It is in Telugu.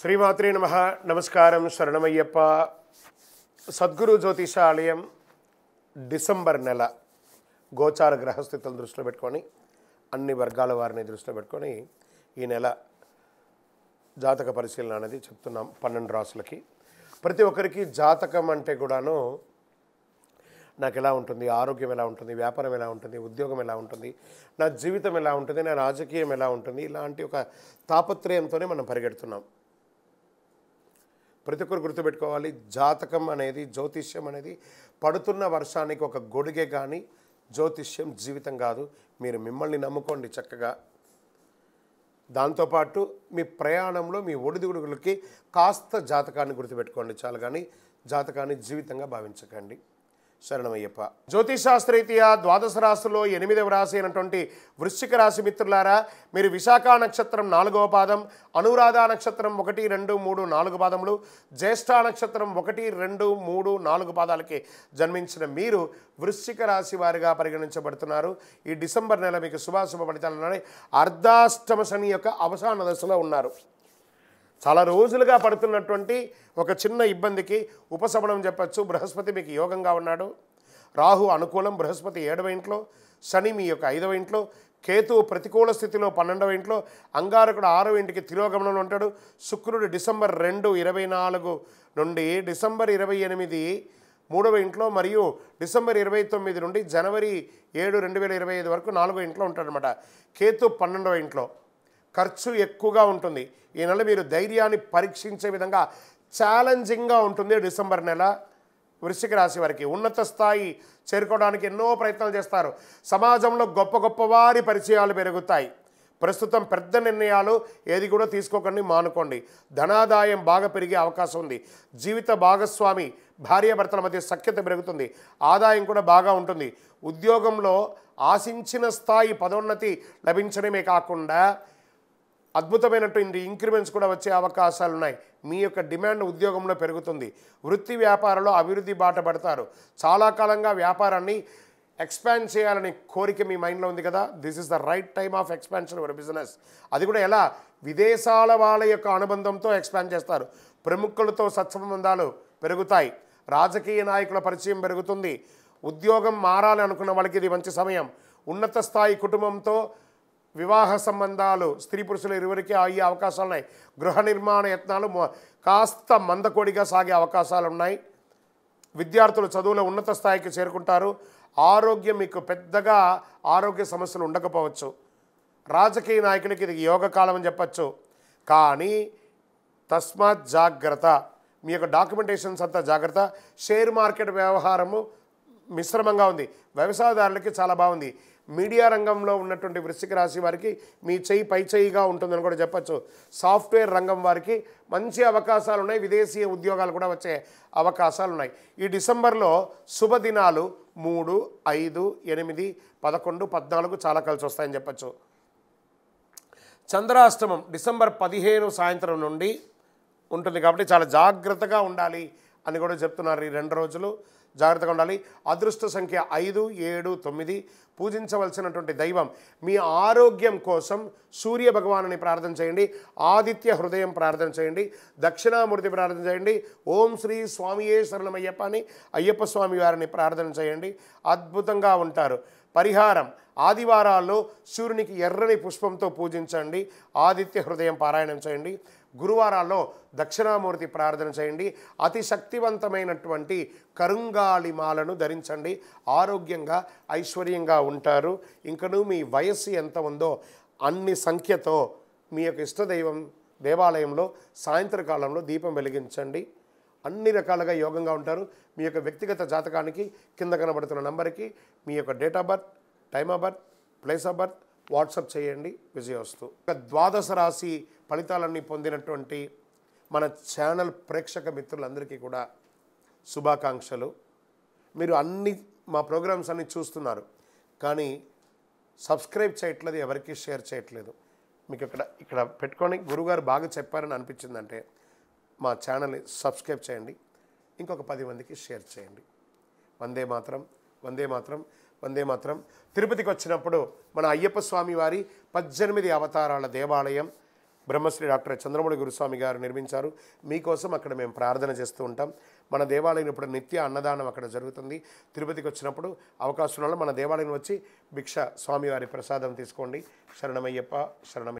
శ్రీమాత్రే నమః. నమస్కారం. శరణమయ్యప్ప. సద్గురు జ్యోతిషాలయం డిసెంబర్ నెల గోచార గ్రహస్థితులను దృష్టిలో పెట్టుకొని అన్ని వర్గాల వారిని దృష్టిలో పెట్టుకొని ఈ నెల జాతక పరిశీలన అనేది చెప్తున్నాం 12 రాసులకి. ప్రతి ఒక్కరికి జాతకం అంటే కూడాను నాకు ఎలా ఉంటుంది, ఆరోగ్యం ఎలా ఉంటుంది, వ్యాపారం ఎలా ఉంటుంది, ఉద్యోగం ఎలా ఉంటుంది, నా జీవితం ఎలా ఉంటుంది, నా రాజకీయం ఎలా ఉంటుంది, ఇలాంటి ఒక తాపత్రయంతోనే మనం పరిగెడుతున్నాం. ప్రతి ఒక్కరు గుర్తుపెట్టుకోవాలి, జాతకం అనేది, జ్యోతిష్యం అనేది పడుతున్న వర్షానికి ఒక గొడుగే కానీ జ్యోతిష్యం జీవితం కాదు. మీరు మిమ్మల్ని నమ్ముకోండి చక్కగా. దాంతోపాటు మీ ప్రయాణంలో మీ ఒడిదుడుగులకి కాస్త జాతకాన్ని గుర్తుపెట్టుకోండి చాలు, కానీ జాతకాన్ని జీవితంగా భావించకండి. శరణమయ్యప్ప. జ్యోతిషాస్త్రరీత్యా ద్వాదశ రాశిలో 8వ రాశి అయినటువంటి వృశ్చిక రాశి మిత్రులారా, మీరు విశాఖ నక్షత్రం 4వ పాదం, అనురాధ నక్షత్రం 1, 2, 3, 4 పాదములు, జ్యేష్ఠ నక్షత్రం 1, 2, 3, 4 పాదాలకి జన్మించిన మీరు వృశ్చిక రాశి వారిగా పరిగణించబడుతున్నారు. ఈ డిసెంబర్ నెల మీకు శుభాశుభ ఫలితాలు ఉన్నాయి. అర్ధాష్టమ శని యొక్క అవసాన దశలో ఉన్నారు. చాలా రోజులుగా పడుతున్నటువంటి ఒక చిన్న ఇబ్బందికి ఉపశమనం చెప్పచ్చు. బృహస్పతి మీకు యోగంగా ఉన్నాడు. రాహు అనుకూలం, బృహస్పతి 7వ ఇంట్లో, శని మీ యొక్క 5వ ఇంట్లో, కేతువు ప్రతికూల స్థితిలో 12వ ఇంట్లో, అంగారకుడు 6వ ఇంటికి తిరోగమనంలో ఉంటాడు. శుక్రుడు డిసెంబర్ 2, 24 నుండి డిసెంబర్ 28 3వ ఇంట్లో, మరియు డిసెంబర్ 29 నుండి జనవరి 7, 2025 వరకు 4వ ఇంట్లో ఉంటాడనమాట. కేతు 12వ ఇంట్లో. ఖర్చు ఎక్కువగా ఉంటుంది. ఈ నెల మీరు ధైర్యాన్ని పరీక్షించే విధంగా ఛాలెంజింగ్గా ఉంటుంది డిసెంబర్ నెల. వృశ్చిక రాశి వారికి ఉన్నత స్థాయి చేరుకోవడానికి ఎన్నో ప్రయత్నాలు చేస్తారు. సమాజంలో గొప్ప గొప్ప వారి పరిచయాలు పెరుగుతాయి. ప్రస్తుతం పెద్ద నిర్ణయాలు ఏది కూడా తీసుకోకండి, మానుకోండి. ధనాదాయం బాగా పెరిగే అవకాశం ఉంది. జీవిత భాగస్వామి భార్యాభర్తల మధ్య సఖ్యత పెరుగుతుంది. ఆదాయం కూడా బాగా ఉంటుంది. ఉద్యోగంలో ఆశించిన స్థాయి పదోన్నతి లభించడమే కాకుండా అద్భుతమైనటువంటి ఇంక్రిమెంట్స్ కూడా వచ్చే అవకాశాలు ఉన్నాయి. మీ యొక్క డిమాండ్ ఉద్యోగంలో పెరుగుతుంది. వృత్తి వ్యాపారంలో అభివృద్ధి బాట పడతారు. చాలా కాలంగా వ్యాపారాన్ని ఎక్స్పాండ్ చేయాలనే కోరిక మీ మైండ్లో ఉంది కదా. This is the right time of expansion your business. అది కూడా ఎలా? విదేశాల వాళ్ళ యొక్క అనుబంధంతో ఎక్స్పాండ్ చేస్తారు. ప్రముఖులతో సత్సంబంధాలు పెరుగుతాయి. రాజకీయ నాయకుల పరిచయం పెరుగుతుంది. ఉద్యోగం మారాలి అనుకున్న వాళ్ళకి ఇది మంచి సమయం. ఉన్నత స్థాయి కుటుంబంతో వివాహ సంబంధాలు స్త్రీ పురుషులు ఇరువురికి అయ్యే అవకాశాలు ఉన్నాయి. గృహ నిర్మాణ యత్నాలు కాస్త మందకొడిగా సాగే అవకాశాలు ఉన్నాయి. విద్యార్థులు చదువులో ఉన్నత స్థాయికి చేరుకుంటారు. ఆరోగ్యం మీకు పెద్దగా ఆరోగ్య సమస్యలు ఉండకపోవచ్చు. రాజకీయ నాయకులకి ఇది యోగకాలం అని చెప్పచ్చు. కానీ తస్మాత్ జాగ్రత్త, మీ యొక్క డాక్యుమెంటేషన్స్ అంతా జాగ్రత్త. షేర్ మార్కెట్ వ్యవహారము మిశ్రమంగా ఉంది. వ్యవసాయదారులకి చాలా బాగుంది. మీడియా రంగంలో ఉన్నటువంటి వృశ్చిక రాశి వారికి మీ చెయ్యి పై చెయ్యిగా ఉంటుందని కూడా చెప్పచ్చు. సాఫ్ట్వేర్ రంగం వారికి మంచి అవకాశాలు ఉన్నాయి. విదేశీయ ఉద్యోగాలు కూడా వచ్చే అవకాశాలు ఉన్నాయి. ఈ డిసెంబర్లో శుభదినాలు 3, 5, 8, 11, 14 చాలా కలిసి వస్తాయని చెప్పచ్చు. చంద్రాష్టమం డిసెంబర్ 15 సాయంత్రం నుండి ఉంటుంది కాబట్టి చాలా జాగ్రత్తగా ఉండాలి అని కూడా చెప్తున్నారు. ఈ 2 రోజులు జాగ్రత్తగా ఉండాలి. అదృష్ట సంఖ్య 5, 7, 9. పూజించవలసినటువంటి దైవం, మీ ఆరోగ్యం కోసం సూర్య భగవానుని ప్రార్థన చేయండి. ఆదిత్య హృదయం ప్రార్థన చేయండి. దక్షిణామూర్తి ప్రార్థన చేయండి. ఓం శ్రీ స్వామియే శరణమయ్యప్ప అని అయ్యప్ప స్వామి వారిని ప్రార్థన చేయండి. అద్భుతంగా ఉంటారు. పరిహారం, ఆదివారాల్లో సూర్యునికి ఎర్రని పుష్పంతో పూజించండి. ఆదిత్య హృదయం పారాయణం చేయండి. గురువారాల్లో దక్షిణామూర్తి ప్రార్థన చేయండి. అతి శక్తివంతమైనటువంటి కరుంగాళి మాలను ధరించండి. ఆరోగ్యంగా ఐశ్వర్యంగా ఉంటారు. ఇంకనూ మీ వయస్సు ఎంత ఉందో అన్ని సంఖ్యతో మీ యొక్క ఇష్టదైవం దేవాలయంలో సాయంత్రకాలంలో దీపం వెలిగించండి. అన్ని రకాలుగా యోగంగా ఉంటారు. మీ యొక్క వ్యక్తిగత జాతకానికి కింద కనబడుతున్న నంబర్కి మీ యొక్క date of birth, time of birth, place of birth WhatsApp చేయండి. విజయోస్తు. ద్వాదశ రాశి ఫలితాలన్నీ పొందినటువంటి మన ఛానల్ ప్రేక్షక మిత్రులందరికీ కూడా శుభాకాంక్షలు. మీరు మా ప్రోగ్రామ్స్ అన్నీ చూస్తున్నారు, కానీ సబ్స్క్రైబ్ చేయట్లేదు, ఎవరికి షేర్ చేయట్లేదు. మీకు ఇక్కడ పెట్టుకొని గురుగారు బాగా చెప్పారని అనిపించిందంటే మా ఛానల్ని సబ్స్క్రైబ్ చేయండి. ఇంకొక 10 మందికి షేర్ చేయండి. వందే మాత్రం, వందే మాత్రం, వందే మాత్రం. తిరుపతికి వచ్చినప్పుడు మన అయ్యప్ప స్వామి వారి 18 అవతారాల దేవాలయం బ్రహ్మశ్రీ డాక్టర్ చంద్రమౌళి గురుస్వామి గారు నిర్మించారు. మీకోసం అక్కడ మేము ప్రార్థన చేస్తూ ఉంటాం. మన దేవాలయం ఇప్పుడు నిత్య అన్నదానం అక్కడ జరుగుతుంది. తిరుపతికి వచ్చినప్పుడు అవకాశం వల్ల మన దేవాలయం వచ్చి భిక్ష స్వామివారి ప్రసాదం తీసుకోండి. శరణమయ్యప్ప, శరణమయ్య.